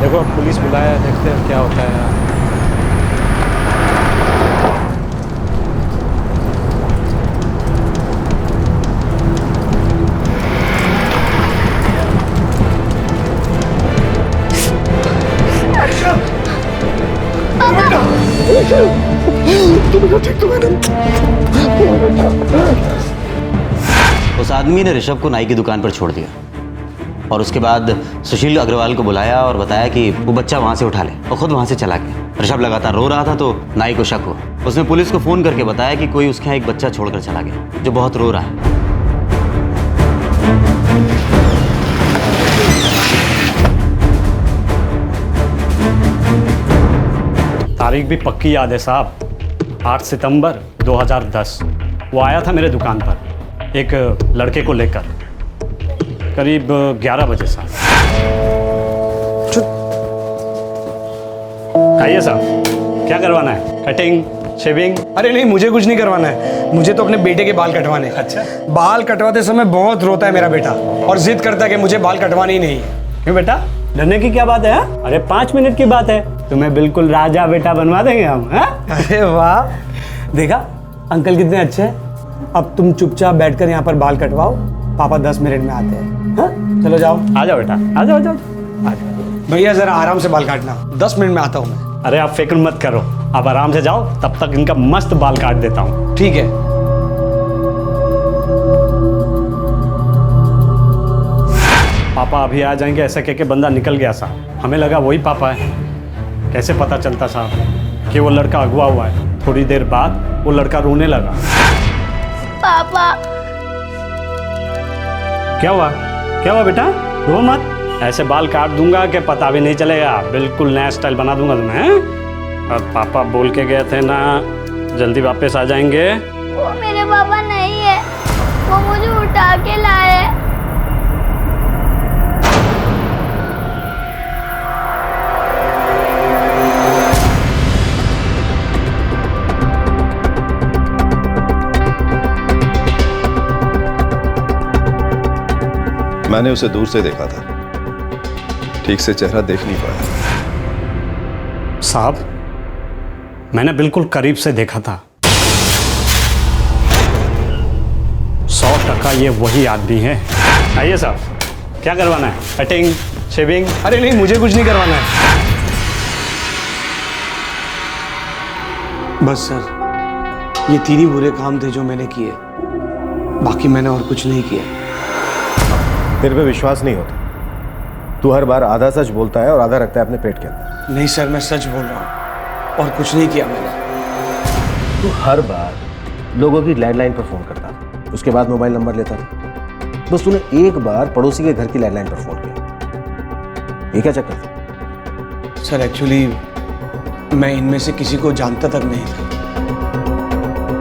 देखो पुलिस बुलाया है, देखते हैं क्या होता है यार। उस आदमी ने ऋषभ को नाई की दुकान पर छोड़ दिया और उसके बाद सुशील अग्रवाल को बुलाया और बताया कि वो बच्चा वहां से उठा ले, और खुद वहां से चला गया। ऋषभ लगातार रो रहा था तो नाई को शक हुआ। उसने पुलिस को फोन करके बताया कि कोई उसके यहाँ एक बच्चा छोड़कर चला गया जो बहुत रो रहा है। तारीख भी पक्की याद है साहब, 8 सितंबर 2010। वो आया था मेरे दुकान पर एक लड़के को लेकर, करीब 11 बजे साहब। आइए साहब, क्या करवाना है? Cutting, shaving? अरे नहीं, मुझे कुछ नहीं करवाना है, मुझे तो अपने बेटे के बाल कटवाने हैं। अच्छा। बाल कटवाते समय बहुत रोता है मेरा बेटा और जिद करता है कि मुझे बाल कटवाने ही नहीं है। क्यों बेटा, डरने की क्या बात है? अरे 5 मिनट की बात है, तुम्हें बिल्कुल राजा बेटा बनवा देंगे हम। अरे वाह, देखा अंकल कितने अच्छे हैं। अब तुम चुपचाप बैठकर यहाँ पर बाल कटवाओ, पापा 10 मिनट में आते हैं। हाँ? चलो जाओ। आ जाओ बेटा, आ जाओ, आ जाओ। भैया जरा आराम से बाल काटना, 10 मिनट में आता हूँ मैं। अरे आप फिक्र मत करो, आप आराम से जाओ, तब तक इनका मस्त बाल काट देता हूँ। ठीक है। पापा अभी आ जाएंगे ऐसा कह के बंदा निकल गया साहब। हमें लगा वही पापा है, कैसे पता चलता साहब कि वो लड़का अगवा हुआ है। थोड़ी देर बाद वो लड़का रोने लगा। पापा। क्या हुआ? क्या हुआ बेटा? रो मत, ऐसे बाल काट दूंगा कि पता भी नहीं चलेगा, बिल्कुल नया स्टाइल बना दूंगा तुम्हें। और पापा बोल के गए थे ना जल्दी वापस आ जाएंगे। वो मेरे पापा नहीं है, वो मुझे उठा के लाए। मैंने उसे दूर से देखा था, ठीक से चेहरा देख नहीं पाया। साहब मैंने बिल्कुल करीब से देखा था, 100% ये वही आदमी है। आइए साहब, क्या करवाना है? Cutting, shaving? अरे नहीं, मुझे कुछ नहीं करवाना है। बस सर, ये 3 ही बुरे काम थे जो मैंने किए, बाकी मैंने और कुछ नहीं किया। तेरे पे विश्वास नहीं होता, तू हर बार आधा सच बोलता है और आधा रखता है अपने पेट के अंदर। नहीं सर, मैं सच बोल रहा हूँ और कुछ नहीं किया मैंने। तू हर बार लोगों की लैंडलाइन पर फोन करता था, उसके बाद मोबाइल नंबर लेता था। बस तूने एक बार पड़ोसी के घर की लैंडलाइन पर फोन किया, ये क्या चक्कर था? सर एक्चुअली मैं इनमें से किसी को जानता तक नहीं था,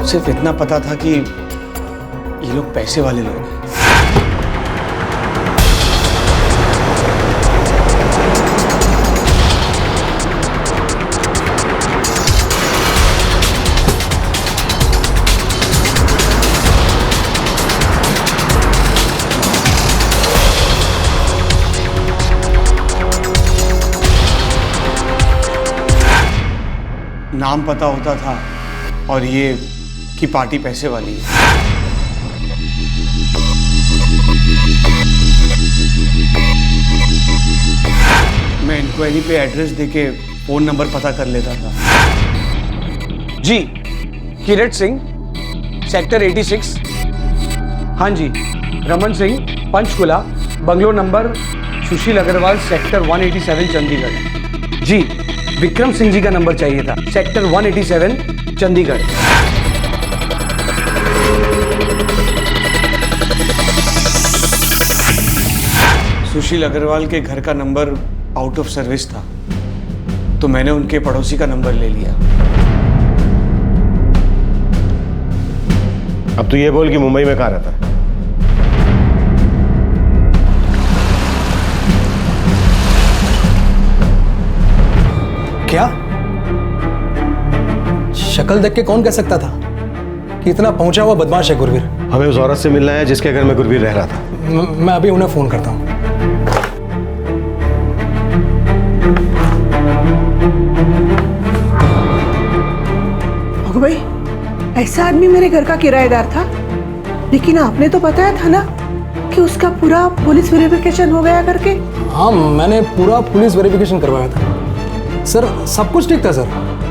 सिर्फ इतना पता था कि ये लोग पैसे वाले लोग हैं। नाम पता होता था और ये कि पार्टी पैसे वाली है। मैं इंक्वायरी पे एड्रेस देके फोन नंबर पता कर लेता था। जी, किरट सिंह, सेक्टर 86। हाँ जी, रमन सिंह, पंचकुला, बंगलो नंबर सुशील अग्रवाल, सेक्टर 187 चंडीगढ़। जी, विक्रम सिंह जी का नंबर चाहिए था, सेक्टर 187 चंडीगढ़। सुशील अग्रवाल के घर का नंबर आउट ऑफ सर्विस था, तो मैंने उनके पड़ोसी का नंबर ले लिया। अब तू ये बोल कि मुंबई में कहाँ रहता है? क्या? शक्ल देख के कौन कह सकता था कि इतना पहुंचा हुआ बदमाश है गुरवीर? हमें उस औरत से मिलना है जिसके घर में गुरवीर रह रहा था। मैं अभी उन्हें फोन करता हूं। भाई, ऐसा आदमी मेरे घर का किराएदार था, लेकिन आपने तो बताया था ना कि उसका पूरा पुलिस वेरिफिकेशन हो गया करके। हाँ, मैंने पूरा पुलिस वेरिफिकेशन करवाया था सर, सब कुछ ठीक था सर,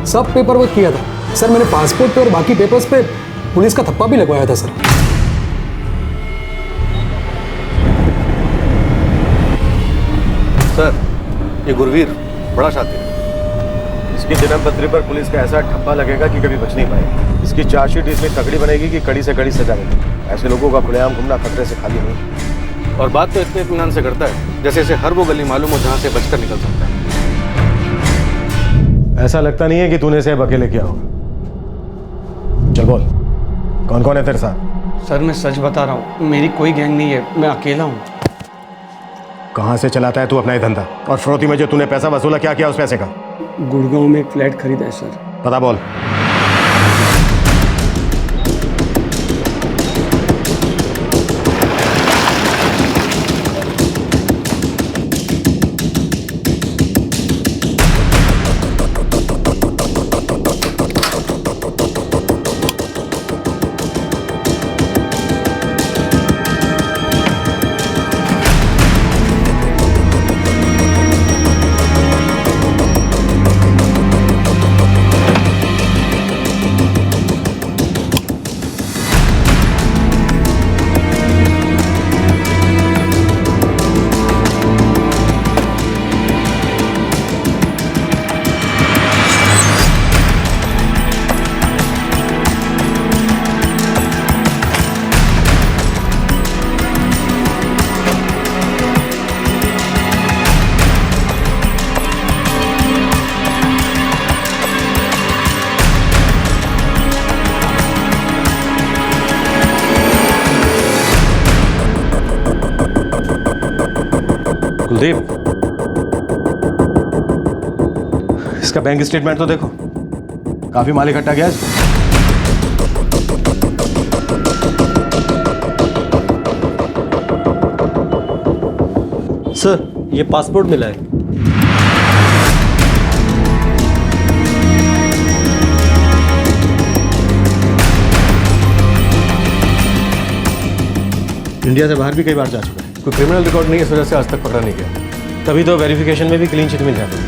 सब पेपर वर्क किया था सर। मैंने पासपोर्ट पे और बाकी पेपर्स पे पुलिस का थप्पा भी लगवाया था सर। सर, ये गुरवीर बड़ा शातिर है, इसकी जन्मपत्री पर पुलिस का ऐसा ठप्पा लगेगा कि कभी बच नहीं पाएगा। इसकी चार्जशीट इतनी तगड़ी बनेगी कि कड़ी से कड़ी सजा मिलेगी। ऐसे लोगों का खुलेआम घूमना खतरे से खाली नहीं। और बात तो इतने इत्मीनान से करता है जैसे इसे हर वो गली मालूम हो जहाँ से बचकर निकल सकता है। ऐसा लगता नहीं है कि तूने इसे अब अकेले किया होगा। चल बोल, कौन कौन है तेरे साथ? सर मैं सच बता रहा हूँ, मेरी कोई गैंग नहीं है, मैं अकेला हूँ। कहाँ से चलाता है तू अपना ये धंधा? और फिरौती में जो तूने पैसा वसूला, क्या किया उस पैसे का? गुड़गांव में एक फ्लैट खरीदा है सर। पता बोल। कुलदीप, इसका बैंक स्टेटमेंट तो देखो, काफी माल इकट्ठा गया है। सर ये पासपोर्ट मिला है। इंडिया से बाहर भी कई बार जा चुका है। कोई क्रिमिनल रिकॉर्ड नहीं है, इस वजह से आज तक पकड़ा नहीं गया। तभी तो वेरिफिकेशन में भी क्लीन चिट मिल जाती है।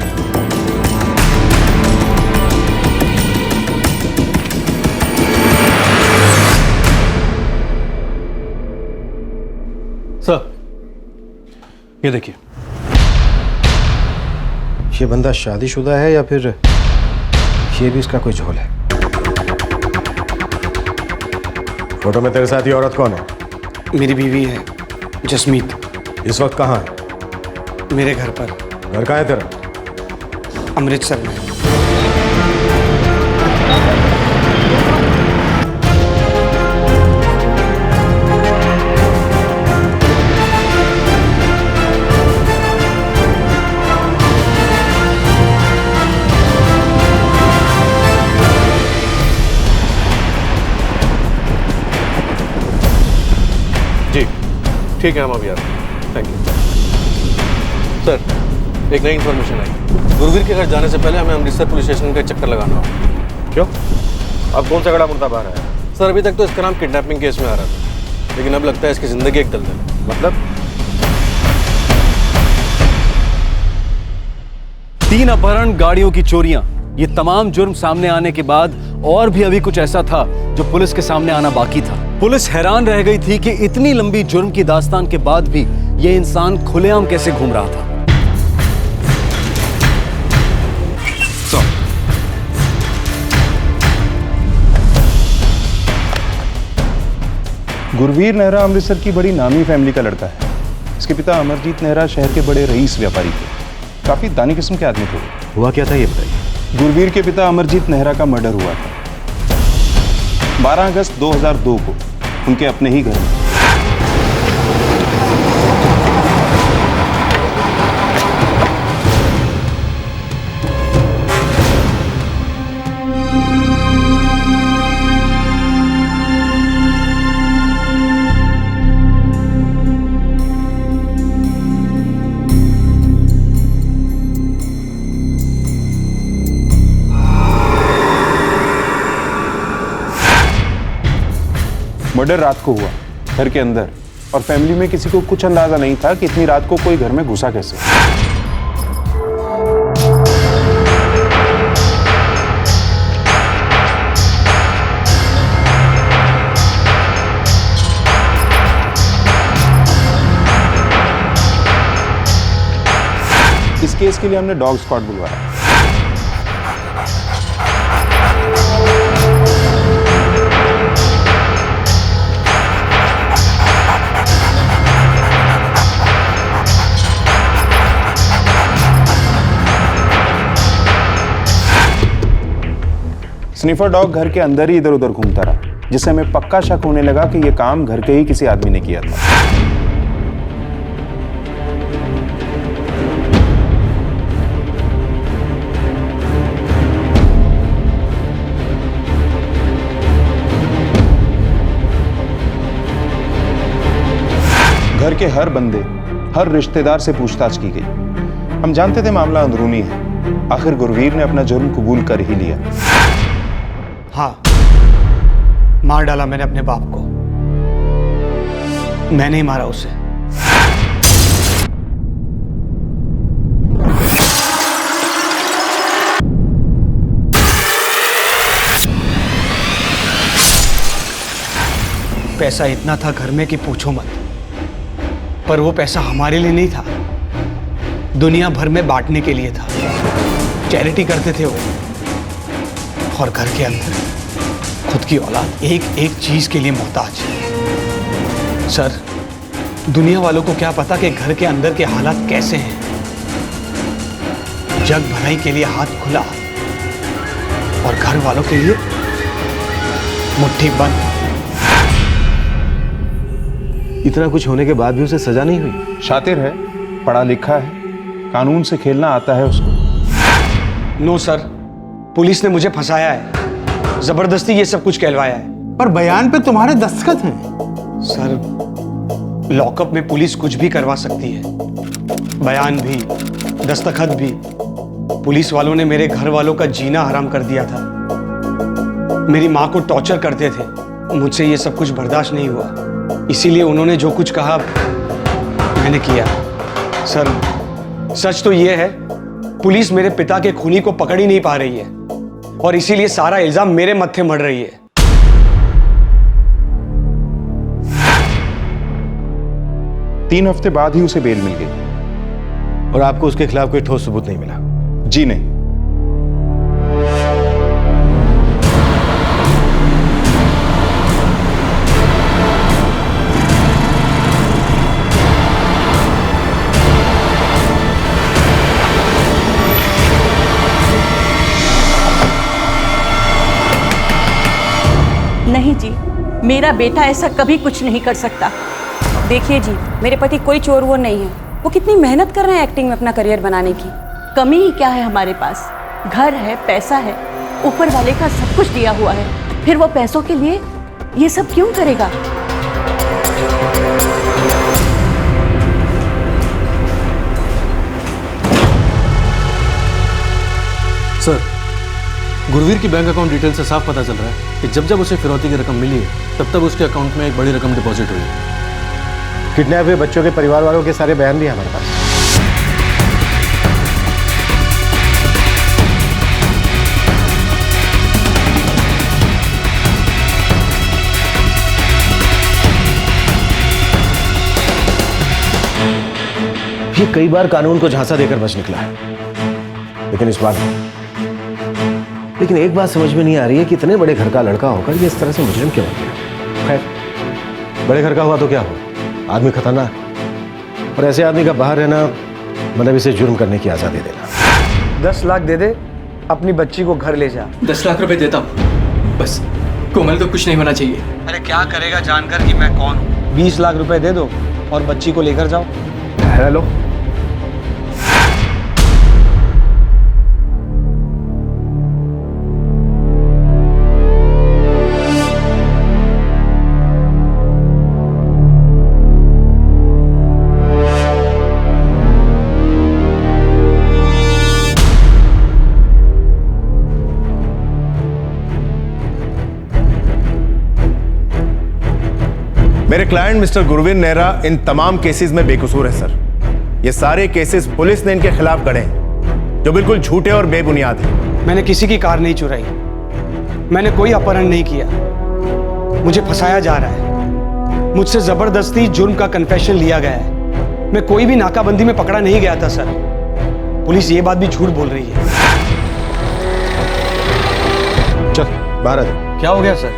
सर ये देखिए, ये बंदा शादीशुदा है या फिर ये भी इसका कोई झोल है? फोटो में तेरे साथ ये औरत कौन है? मेरी बीवी है जसमीत। इस वक्त कहाँ है? मेरे घर पर। घर कहाँ है तेरा? अमृतसर में। जी ठीक है, हम अभी आते हैं। Thank you sir. एक नई इन्फॉर्मेशन आई, गुरवीर के घर जाने से पहले हमें अमृतसर पुलिस स्टेशन का चक्कर लगाना होगा। क्यों? अब कौन सा गड़ा मुर्दा बाहर आया? सर अभी तक तो इसका नाम किडनैपिंग केस में आ रहा था, लेकिन अब लगता है इसकी जिंदगी एक दलदल है। मतलब? 3 अपहरण, गाड़ियों की चोरियां, ये तमाम जुर्म सामने आने के बाद और भी अभी कुछ ऐसा था जो पुलिस के सामने आना बाकी था। पुलिस हैरान रह गई थी कि इतनी लंबी जुर्म की दास्तान के बाद भी ये इंसान खुलेआम कैसे घूम रहा था। गुरवीर नेहरा अमृतसर की बड़ी नामी फैमिली का लड़का है। इसके पिता अमरजीत नेहरा शहर के बड़े रईस व्यापारी थे, काफी दानी किस्म के आदमी थे। हुआ क्या था ये बताइए। गुरवीर के पिता अमरजीत नेहरा का मर्डर हुआ था 12 अगस्त 2002 को उनके अपने ही घर में। मर्डर रात को हुआ घर के अंदर, और फैमिली में किसी को कुछ अंदाजा नहीं था कि इतनी रात को कोई घर में घुसा कैसे। इस केस के लिए हमने डॉग स्क्वाड बुलवाया। स्निफर डॉग घर के अंदर ही इधर उधर घूमता रहा, जिससे हमें पक्का शक होने लगा कि यह काम घर के ही किसी आदमी ने किया था। घर के हर बंदे, हर रिश्तेदार से पूछताछ की गई। हम जानते थे मामला अंदरूनी है। आखिर गुरवीर ने अपना जुर्म कबूल कर ही लिया। हाँ, मार डाला मैंने अपने बाप को। मैंने ही मारा उसे। पैसा इतना था घर में कि पूछो मत, पर वो पैसा हमारे लिए नहीं था, दुनिया भर में बांटने के लिए था। चैरिटी करते थे वो, और घर के अंदर खुद की औलाद एक एक चीज के लिए मोहताज। सर, दुनिया वालों को क्या पता कि घर के अंदर के हालात कैसे हैं। जग भराई के लिए हाथ खुला और घर वालों के लिए मुट्ठी बंद। इतना कुछ होने के बाद भी उसे सजा नहीं हुई? शातिर है, पढ़ा लिखा है, कानून से खेलना आता है उसको। नो सर, पुलिस ने मुझे फंसाया है, जबरदस्ती ये सब कुछ कहलवाया है। पर बयान पे तुम्हारे दस्तखत हैं। सर, लॉकअप में पुलिस कुछ भी करवा सकती है, बयान भी, दस्तखत भी। पुलिस वालों ने मेरे घर वालों का जीना हराम कर दिया था। मेरी माँ को टॉर्चर करते थे, मुझसे ये सब कुछ बर्दाश्त नहीं हुआ, इसीलिए उन्होंने जो कुछ कहा मैंने किया। सर, सच तो ये है, पुलिस मेरे पिता के खूनी को पकड़ ही नहीं पा रही है, और इसीलिए सारा इल्जाम मेरे मत्थे मढ़ रही है। 3 हफ्ते बाद ही उसे बेल मिल गई। और आपको उसके खिलाफ कोई ठोस सबूत नहीं मिला? जी नहीं। नहीं जी, मेरा बेटा ऐसा कभी कुछ नहीं कर सकता। देखिए जी, मेरे पति कोई चोर वोर नहीं है। वो कितनी मेहनत कर रहे हैं एक्टिंग में अपना करियर बनाने की। कमी ही क्या है हमारे पास? घर है, पैसा है, ऊपर वाले का सब कुछ दिया हुआ है। फिर वो पैसों के लिए ये सब क्यों करेगा? सर, गुरवीर की बैंक अकाउंट डिटेल से साफ पता चल रहा है कि जब जब उसे फिरौती की रकम मिली है, तब तब उसके अकाउंट में एक बड़ी रकम डिपॉजिट हुई है। किडनैप हुए बच्चों के परिवार वालों के सारे बयान भी हमारे पास। ये कई बार कानून को झांसा देकर बच निकला है, लेकिन इस बार नहीं। लेकिन एक बात समझ में नहीं आ रही है कि इतने बड़े घर का लड़का होकर ये इस तरह से मुजरिम क्यों हो गया। खैर, बड़े घर का हुआ तो क्या हो, आदमी खतरनाक, और ऐसे आदमी का बाहर रहना मतलब इसे जुर्म करने की आज़ादी देना। 10 लाख दे दे, अपनी बच्ची को घर ले जा। 10 लाख रुपए देता हूँ, बस कोमल को कुछ नहीं होना चाहिए। अरे क्या करेगा जानकर कि मैं कौन हूँ? 20 लाख रुपए दे दो और बच्ची को लेकर जाओ। हेलो, मेरे क्लाइंट मिस्टर गुरवीर नेहरा इन तमाम केसेस में बेकसूर है सर। ये सारे केसेस पुलिस ने इनके खिलाफ गढ़े हैं, जो बिल्कुल झूठे और बेबुनियाद हैं। मैंने किसी की कार नहीं चुराई, मैंने कोई अपहरण नहीं किया, मुझे फंसाया जा रहा है, मुझसे जबरदस्ती जुर्म का कन्फेशन लिया गया है। मैं कोई भी नाकाबंदी में पकड़ा नहीं गया था सर। पुलिस ये बात भी झूठ बोल रही है। चल बाहर आ जा। क्या हो गया सर?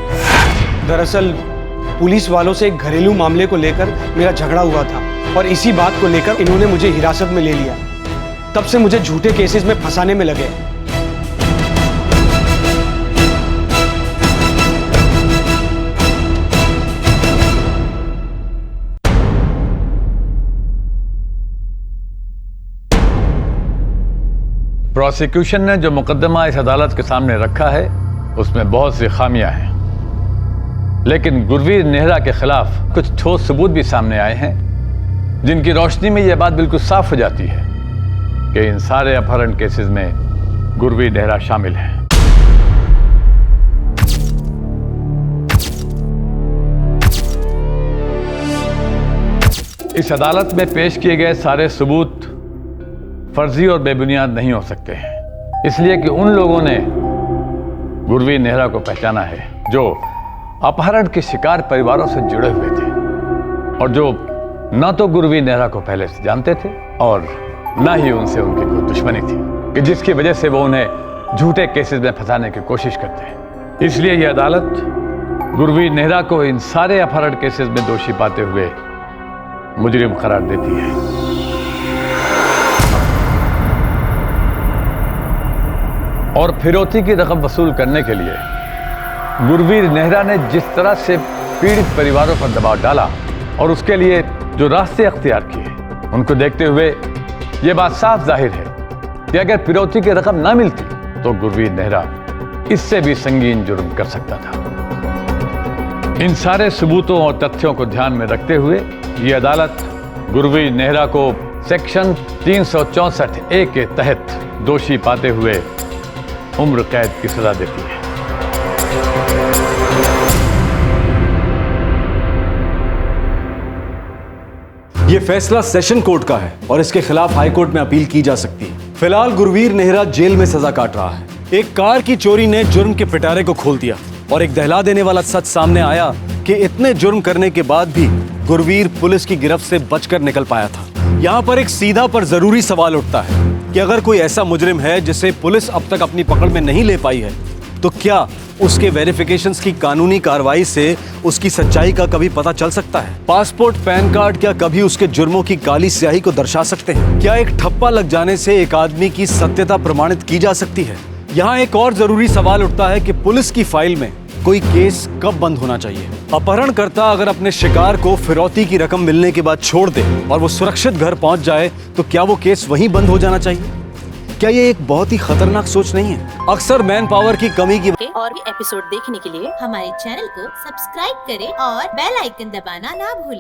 दरअसल पुलिस वालों से एक घरेलू मामले को लेकर मेरा झगड़ा हुआ था, और इसी बात को लेकर इन्होंने मुझे हिरासत में ले लिया। तब से मुझे झूठे केसेस में फंसाने में लगे। प्रोसिक्यूशन ने जो मुकदमा इस अदालत के सामने रखा है उसमें बहुत सी खामियां हैं, लेकिन गुरवीर नेहरा के खिलाफ कुछ ठोस सबूत भी सामने आए हैं जिनकी रोशनी में यह बात बिल्कुल साफ हो जाती है कि इन सारे अपहरण केसेस में गुरवीर नेहरा शामिल है। इस अदालत में पेश किए गए सारे सबूत फर्जी और बेबुनियाद नहीं हो सकते हैं, इसलिए कि उन लोगों ने गुरवीर नेहरा को पहचाना है जो अपहरण के शिकार परिवारों से जुड़े हुए थे और जो न तो गुरवीर नेहरा को पहले से जानते थे और न ही उनसे उनकी कोई दुश्मनी थी कि जिसकी वजह से वो उन्हें झूठे केसेस में फंसाने की कोशिश करते हैं। इसलिए यह अदालत गुरवीर नेहरा को इन सारे अपहरण केसेस में दोषी पाते हुए मुजरिम करार देती है। और फिरौती की रकम वसूल करने के लिए गुरवीर नेहरा ने जिस तरह से पीड़ित परिवारों पर दबाव डाला और उसके लिए जो रास्ते अख्तियार किए, उनको देखते हुए यह बात साफ जाहिर है कि अगर फिरौती की रकम ना मिलती तो गुरवीर नेहरा इससे भी संगीन जुर्म कर सकता था। इन सारे सबूतों और तथ्यों को ध्यान में रखते हुए ये अदालत गुरवीर नेहरा को सेक्शन 364A के तहत दोषी पाते हुए उम्र कैद की सजा देती है। यह फैसला सेशन कोर्ट का है और इसके खिलाफ हाई कोर्ट में अपील की जा सकती है। फिलहाल गुरवीर नेहरा जेल में सजा काट रहा है। एक कार की चोरी ने जुर्म के पिटारे को खोल दिया और एक दहला देने वाला सच सामने आया कि इतने जुर्म करने के बाद भी गुरवीर पुलिस की गिरफ्त से बचकर निकल पाया था। यहाँ पर एक सीधा पर जरूरी सवाल उठता है कि अगर कोई ऐसा मुजरिम है जिसे पुलिस अब तक अपनी पकड़ में नहीं ले पाई है, तो क्या उसके वेरिफिकेशंस की कानूनी कार्रवाई से उसकी सच्चाई का कभी पता चल सकता है? पासपोर्ट, पैन कार्ड क्या कभी उसके जुर्मों की काली स्याही को दर्शा सकते हैं? क्या एक ठप्पा लग जाने से एक आदमी की सत्यता प्रमाणित की जा सकती है? यहाँ एक और जरूरी सवाल उठता है कि पुलिस की फाइल में कोई केस कब बंद होना चाहिए? अपहरणकर्ता अगर अपने शिकार को फिरौती की रकम मिलने के बाद छोड़ दे और वो सुरक्षित घर पहुंच जाए, तो क्या वो केस वहीं बंद हो जाना चाहिए? क्या ये एक बहुत ही खतरनाक सोच नहीं है? अक्सर मैन पावर की कमी की और भी एपिसोड देखने के लिए हमारे चैनल को सब्सक्राइब करें और बेल आइकन दबाना ना भूलें।